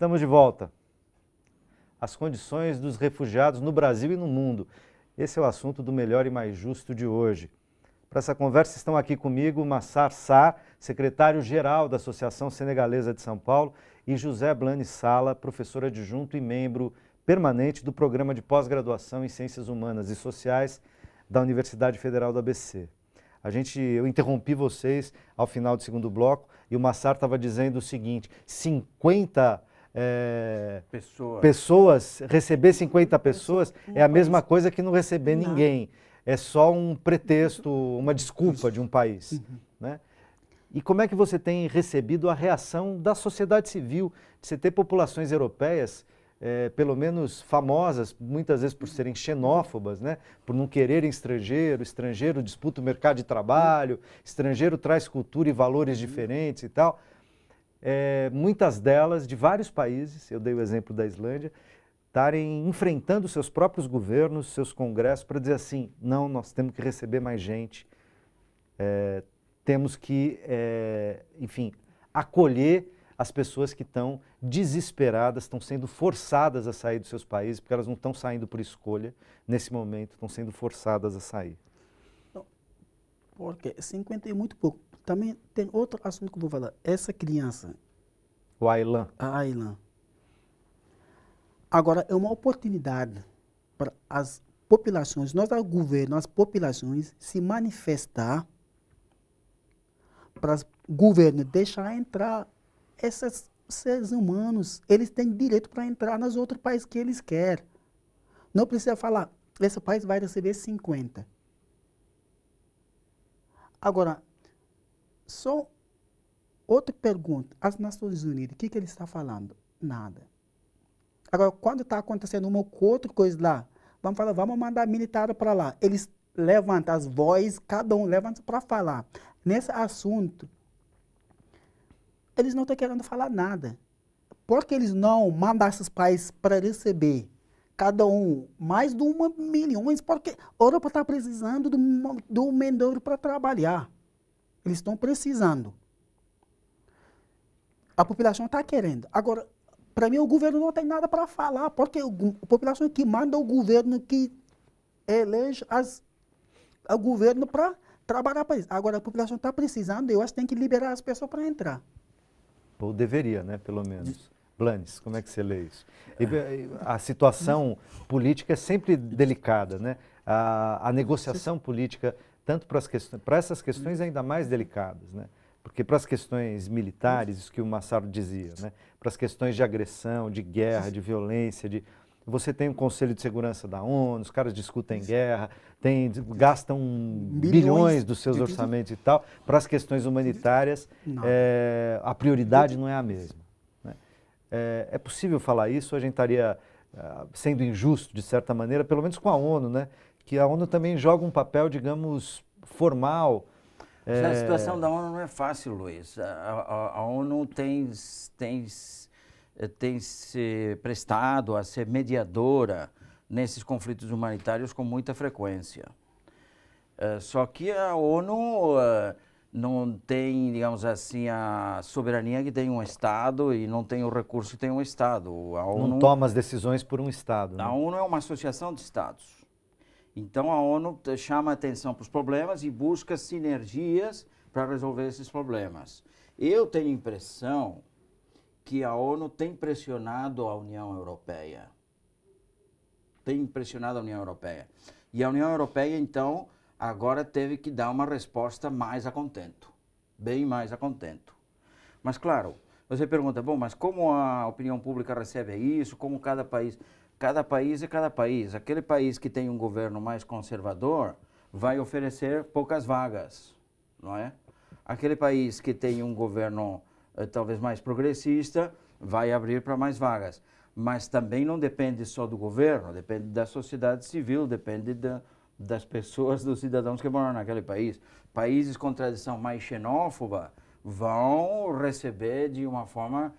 Estamos de volta. As condições dos refugiados no Brasil e no mundo. Esse é o assunto do Melhor e Mais Justo de hoje. Para essa conversa estão aqui comigo Massar Sá, secretário-geral da Associação Senegalesa de São Paulo, e José Blane Sala, professor adjunto e membro permanente do Programa de Pós-Graduação em Ciências Humanas e Sociais da Universidade Federal do ABC. Eu interrompi vocês ao final do segundo bloco e o Massar estava dizendo o seguinte, 50 pessoas, receber 50 pessoas é a mesma coisa que não receber ninguém. É só um pretexto, uma desculpa de um país. Né? E como é que você tem recebido a reação da sociedade civil, de você ter populações europeias, pelo menos famosas, muitas vezes por serem xenófobas, né? Por não quererem estrangeiro disputa o mercado de trabalho, estrangeiro traz cultura e valores diferentes e tal. Muitas delas, de vários países, eu dei o exemplo da Islândia, estarem enfrentando seus próprios governos, seus congressos, para dizer assim, não, nós temos que receber mais gente, temos que, enfim, acolher as pessoas que estão desesperadas, estão sendo forçadas a sair dos seus países, porque elas não estão saindo por escolha, nesse momento, estão sendo forçadas a sair. Porque 50 é muito pouco. Também tem outro assunto que eu vou falar. Essa criança... O Aylan. A Aylan. Agora, é uma oportunidade para as populações, nós, o governo, as populações, se manifestar para o governo deixar entrar esses seres humanos. Eles têm direito para entrar nos outros países que eles querem. Não precisa falar, esse país vai receber 50. Agora, só outra pergunta. As Nações Unidas, o que ele está falando? Nada. Agora, quando está acontecendo uma outra coisa lá, vamos falar, vamos mandar militar para lá. Eles levantam as vozes, cada um levanta para falar. Nesse assunto, eles não estão querendo falar nada. Por que eles não mandam esses países para receber? Cada um, mais de 1 milhão, porque a Europa está precisando do menor para trabalhar. Eles estão precisando. A população está querendo. Agora, para mim, o governo não tem nada para falar, porque a população que manda o governo que elege o governo para trabalhar para isso. Agora, a população está precisando, eu acho que tem que liberar as pessoas para entrar. Ou deveria, né, pelo menos. Blanes, como é que você lê isso? A situação política é sempre delicada, né? A negociação política, tanto para essas questões ainda mais delicadas, né? Porque para as questões militares, isso que o Massaro dizia, né? Para as questões de agressão, de guerra, de violência, você tem um Conselho de Segurança da ONU, os caras discutem guerra, gastam bilhões dos seus orçamentos e tal. Para as questões humanitárias, a prioridade não é a mesma. Né? É possível falar isso? A gente estaria sendo injusto, de certa maneira, pelo menos com a ONU, né? Que a ONU também joga um papel, digamos, formal. A situação da ONU não é fácil, Luiz. A ONU tem se prestado a ser mediadora nesses conflitos humanitários com muita frequência. Só que a ONU não tem, digamos assim, a soberania que tem um Estado e não tem o recurso que tem um Estado. A ONU, não toma as decisões por um Estado. Né? A ONU é uma associação de Estados. Então, a ONU chama a atenção para os problemas e busca sinergias para resolver esses problemas. Eu tenho a impressão que a ONU tem pressionado a União Europeia. Tem pressionado a União Europeia. E a União Europeia, então, agora teve que dar uma resposta mais a contento. Bem mais a contento. Mas, claro, você pergunta, bom, mas como a opinião pública recebe isso? Como cada país... Cada país é cada país. Aquele país que tem um governo mais conservador vai oferecer poucas vagas, não é? Aquele país que tem um governo talvez mais progressista vai abrir para mais vagas. Mas também não depende só do governo, depende da sociedade civil, depende das pessoas, dos cidadãos que moram naquele país. Países com tradição mais xenófoba vão receber de uma forma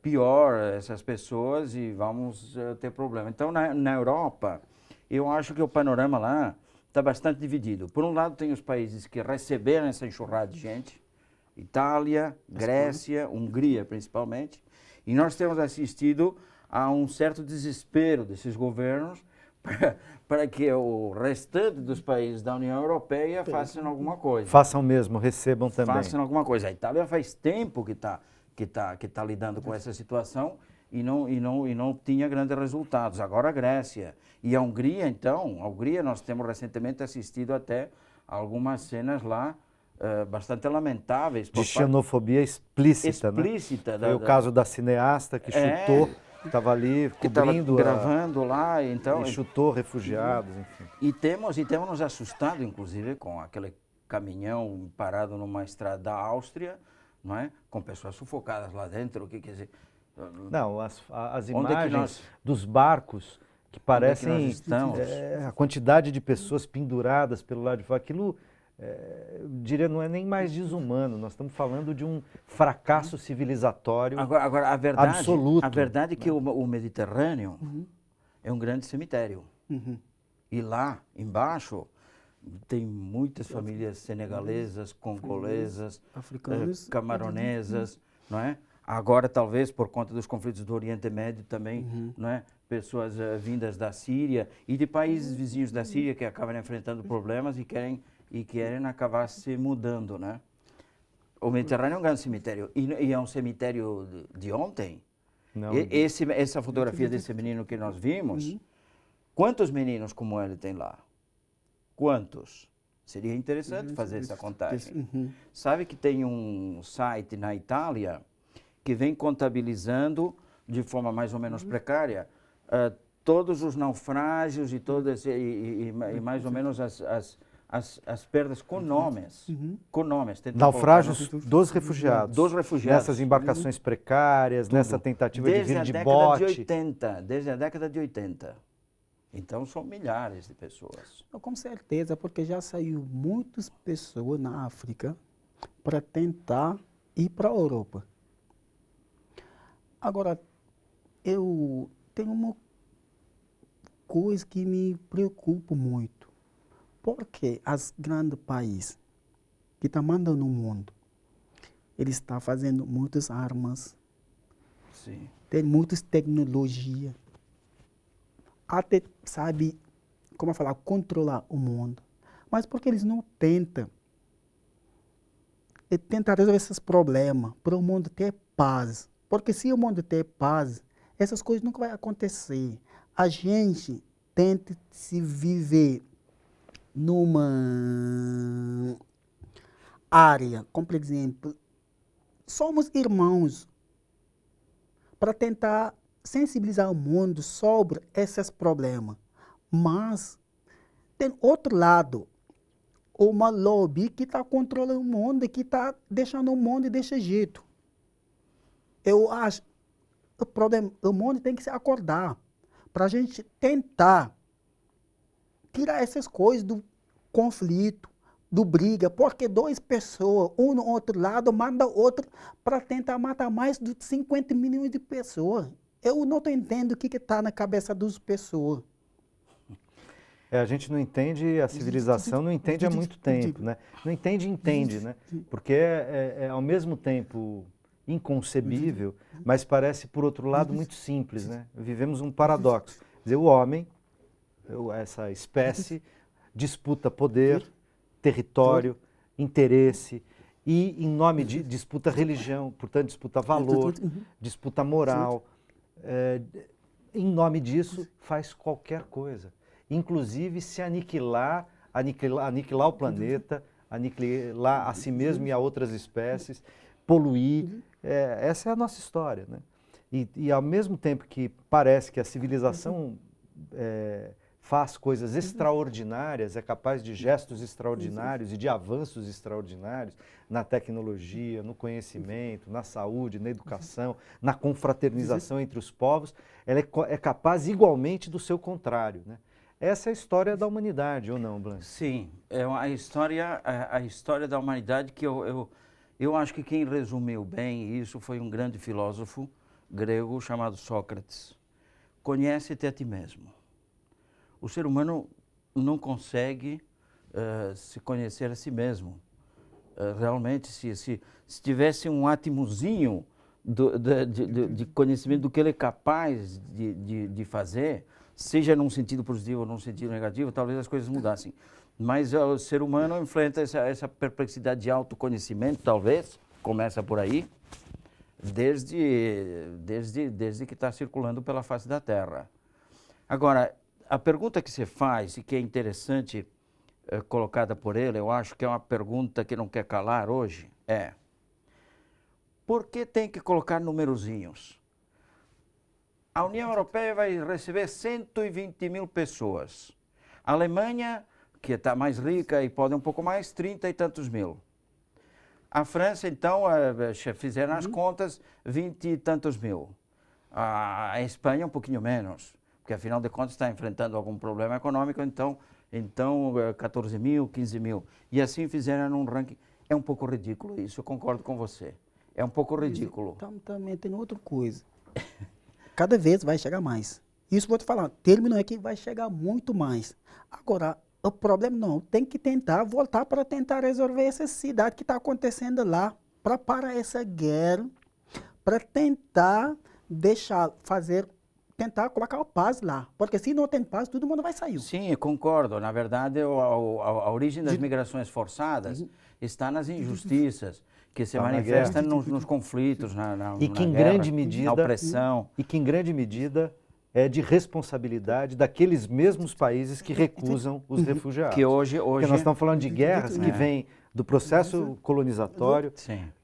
pior essas pessoas e vamos ter problema. Então, na Europa, eu acho que o panorama lá está bastante dividido. Por um lado, tem os países que receberam essa enxurrada de gente, Itália, Grécia, Hungria principalmente, E nós temos assistido a um certo desespero desses governos para que o restante dos países da União Europeia façam alguma coisa. Façam mesmo, recebam também. Façam alguma coisa. A Itália faz tempo que tá lidando com essa situação e não tinha grandes resultados. Agora a Grécia. E a Hungria, então, nós temos recentemente assistido até algumas cenas lá bastante lamentáveis. De xenofobia explícita, né? Explícita. Foi o caso da cineasta que chutou, estava ali cobrindo, gravando lá, então... E chutou refugiados, enfim. E temos nos assustado, inclusive, com aquele caminhão parado numa estrada da Áustria, não é? Com pessoas sufocadas lá dentro, quer dizer... Não, as imagens dos barcos que parecem a quantidade de pessoas penduradas pelo lado de fora, aquilo, eu diria, não é nem mais desumano, nós estamos falando de um fracasso civilizatório agora, absoluto. A verdade é que o Mediterrâneo é um grande cemitério. E lá embaixo tem muitas famílias senegalesas, congolesas, africanas, camaronesas, não é? Agora, talvez, por conta dos conflitos do Oriente Médio também, não é? Pessoas vindas da Síria e de países vizinhos da Síria que acabam enfrentando problemas e querem acabar se mudando, né? O Mediterrâneo é um grande cemitério e é um cemitério de ontem. Não. Essa fotografia desse menino que nós vimos, quantos meninos como ele tem lá? Quantos? Seria interessante fazer essa contagem. Sabe que tem um site na Itália que vem contabilizando de forma mais ou menos precária todos os naufrágios e mais ou menos as perdas com nomes. Com nomes. Naufrágios dos refugiados. Dos refugiados. Nessas embarcações precárias, nessa tentativa de vir de bote. Desde a década de 80. Então são milhares de pessoas. Com certeza, porque já saiu muitas pessoas na África para tentar ir para a Europa. Agora, eu tenho uma coisa que me preocupa muito. Porque os grandes países que estão mandando no mundo, eles estão fazendo muitas armas, Sim. tem muitas tecnologias, até sabe, como falar, controlar o mundo. Mas por que eles não tentam? Eles tentam resolver esses problemas para o mundo ter paz. Porque se o mundo ter paz, essas coisas nunca vão acontecer. A gente tenta se viver numa área, como por exemplo, somos irmãos, para tentar sensibilizar o mundo sobre esses problemas. Mas tem outro lado, uma lobby que está controlando o mundo e que está deixando o mundo desse jeito. Eu acho que o mundo tem que se acordar para a gente tentar tirar essas coisas do conflito, do briga, porque duas pessoas, um no outro lado, manda outro para tentar matar mais de 50 milhões de pessoas. Eu não estou entendendo o que está na cabeça das pessoas. A gente não entende, a civilização não entende há muito tempo, né? Não entende, né? Porque é ao mesmo tempo inconcebível, mas parece, por outro lado, muito simples, né? Vivemos um paradoxo. Quer dizer, o homem, essa espécie, disputa poder, território, interesse e, em nome de, disputa religião, portanto, disputa valor, disputa moral. Em nome disso, faz qualquer coisa. Inclusive se aniquilar o planeta, aniquilar a si mesmo e a outras espécies, poluir. Essa é a nossa história, né? E ao mesmo tempo que parece que a civilização faz coisas extraordinárias, é capaz de gestos extraordinários e de avanços extraordinários na tecnologia, no conhecimento, na saúde, na educação, na confraternização entre os povos, ela é capaz igualmente do seu contrário, né? Essa é a história da humanidade, ou não, Blanche? Sim, é a história da humanidade que eu acho que quem resumiu bem isso foi um grande filósofo grego chamado Sócrates. Conhece-te a ti mesmo. O ser humano não consegue se conhecer a si mesmo. Realmente, se tivesse um átomozinho de conhecimento do que ele é capaz de fazer, seja num sentido positivo ou num sentido negativo, talvez as coisas mudassem. Mas o ser humano enfrenta essa perplexidade de autoconhecimento, talvez, começa por aí, desde que está circulando pela face da Terra. Agora, a pergunta que você faz e que é interessante colocada por ele, eu acho que é uma pergunta que não quer calar hoje, é: por que tem que colocar numerozinhos? A União Europeia vai receber 120 mil pessoas. A Alemanha, que está mais rica e pode um pouco mais, 30 e tantos mil. A França, então, fizeram as contas, 20 e tantos mil. A Espanha, um pouquinho menos, porque afinal de contas está enfrentando algum problema econômico, então 14 mil, 15 mil. E assim fizeram um ranking. É um pouco ridículo isso, eu concordo com você. É um pouco ridículo. Também tem outra coisa. Cada vez vai chegar mais. Isso vou te falar, o término é que vai chegar muito mais. Agora, o problema não, tem que tentar voltar para tentar resolver essa cidade que está acontecendo lá, para parar essa guerra, para tentar tentar colocar a paz lá. Porque se não tem paz, todo mundo vai sair. Sim, eu concordo. Na verdade, a origem das migrações forçadas está nas injustiças que se manifestam nos conflitos, na opressão. E que em grande medida é de responsabilidade daqueles mesmos países que recusam os refugiados. Porque nós estamos falando de guerras que vêm do processo colonizatório,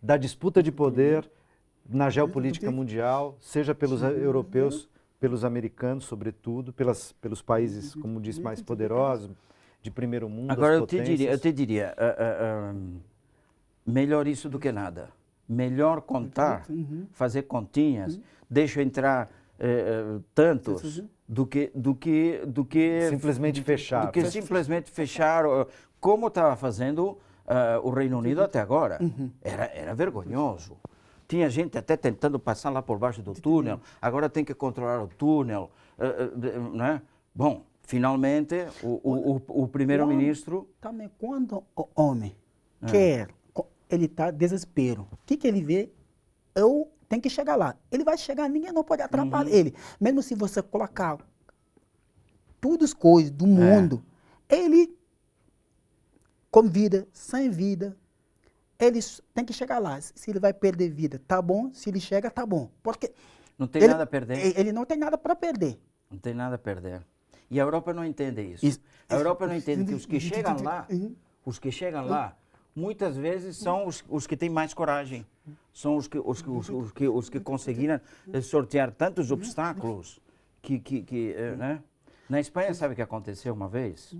da disputa de poder na geopolítica mundial, seja pelos europeus, pelos americanos, sobretudo, pelos países, como disse, mais poderosos, de primeiro mundo. Agora, eu te diria, melhor isso do que nada. Melhor contar, fazer continhas, deixa entrar tantos do que simplesmente fechar. Do que simplesmente fechar, como estava fazendo o Reino Unido até agora. Era vergonhoso. Tinha gente até tentando passar lá por baixo do túnel, agora tem que controlar o túnel. Né? Bom, finalmente o primeiro-ministro... Também quando o homem quer, ele está desespero, o que ele vê? Eu tenho que chegar lá. Ele vai chegar, ninguém não pode atrapalhar ele. Mesmo se você colocar todas as coisas do mundo, ele, com vida, sem vida, ele tem que chegar lá. Se ele vai perder vida, tá bom. Se ele chega, tá bom. Porque não tem nada a perder. Ele não tem nada para perder. Não tem nada a perder. E a Europa não entende isso. A Europa não entende que os que chegam lá, muitas vezes são os que têm mais coragem. São os que conseguiram sortear tantos obstáculos né? Na Espanha, sabe o que aconteceu uma vez?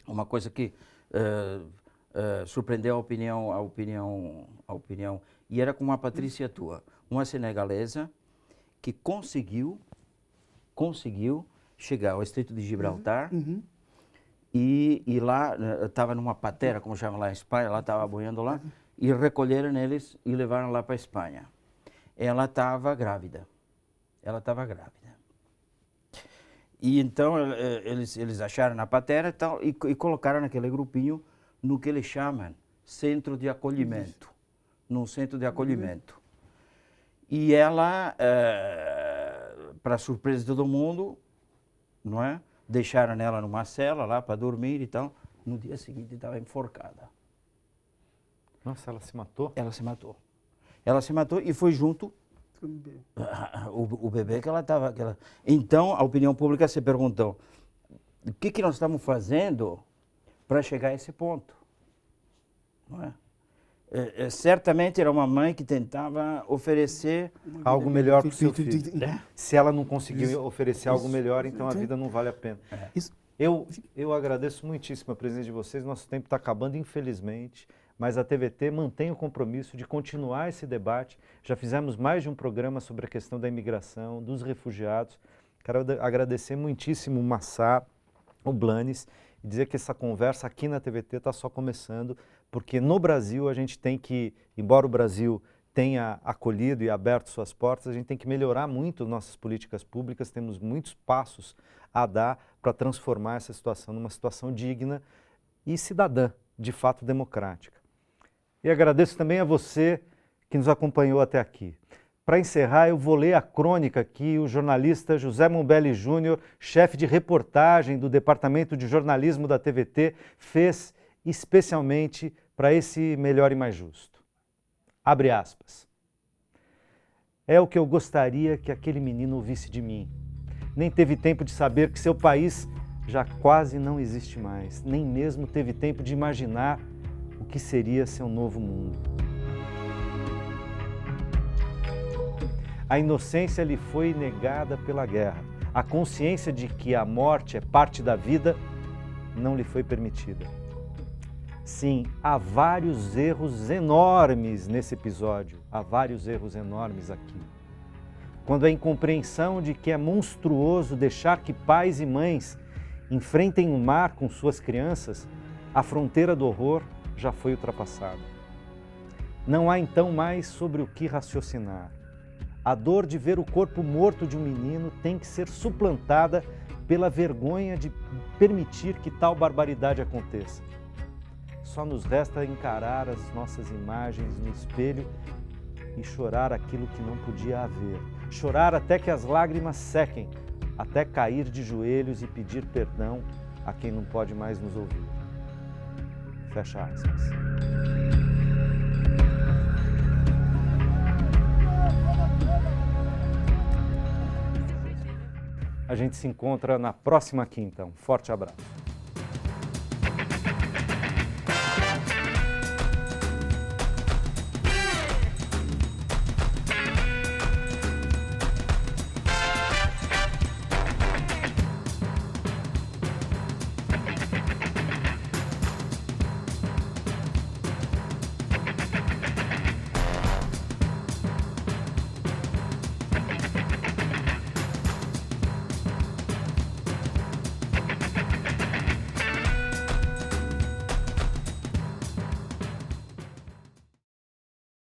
Uma coisa que surpreendeu a opinião, e era com uma patrícia tua, uma senegalesa que conseguiu chegar ao Estreito de Gibraltar e lá estava numa patera, como chama lá em Espanha, ela estava boiando lá, e recolheram eles e levaram lá para a Espanha. Ela estava grávida. E então eles acharam na patera e tal, e colocaram naquele grupinho no que eles chamam centro de acolhimento. Num centro de acolhimento. E ela, para surpresa de todo mundo, não é? Deixaram ela numa cela lá para dormir e tal. No dia seguinte estava enforcada. Nossa, ela se matou? Ela se matou. Ela se matou e foi junto o bebê que ela estava... Então, a opinião pública se perguntou, o que nós estamos fazendo para chegar a esse ponto? Não é? Certamente era uma mãe que tentava oferecer algo melhor para o seu filho. Se ela não conseguiu oferecer algo melhor, então a vida não vale a pena. Eu agradeço muitíssimo a presença de vocês. Nosso tempo está acabando, infelizmente, mas a TVT mantém o compromisso de continuar esse debate. Já fizemos mais de um programa sobre a questão da imigração, dos refugiados. Quero agradecer muitíssimo o Massá, o Blanes, e dizer que essa conversa aqui na TVT está só começando, porque no Brasil a gente tem que, embora o Brasil tenha acolhido e aberto suas portas, a gente tem que melhorar muito nossas políticas públicas, temos muitos passos a dar para transformar essa situação numa situação digna e cidadã, de fato democrática. E agradeço também a você que nos acompanhou até aqui. Para encerrar, eu vou ler a crônica que o jornalista José Mumbelli Júnior, chefe de reportagem do Departamento de Jornalismo da TVT, fez especialmente para esse Melhor e Mais Justo. Abre aspas. É o que eu gostaria que aquele menino ouvisse de mim. Nem teve tempo de saber que seu país já quase não existe mais. Nem mesmo teve tempo de imaginar o que seria seu novo mundo. A inocência lhe foi negada pela guerra. A consciência de que a morte é parte da vida não lhe foi permitida. Sim, há vários erros enormes nesse episódio. Há vários erros enormes aqui. Quando a incompreensão de que é monstruoso deixar que pais e mães enfrentem o mar com suas crianças, a fronteira do horror já foi ultrapassada. Não há então mais sobre o que raciocinar. A dor de ver o corpo morto de um menino tem que ser suplantada pela vergonha de permitir que tal barbaridade aconteça. Só nos resta encarar as nossas imagens no espelho e chorar aquilo que não podia haver. Chorar até que as lágrimas sequem, até cair de joelhos e pedir perdão a quem não pode mais nos ouvir. Fecha aspas. A gente se encontra na próxima quinta. Um forte abraço.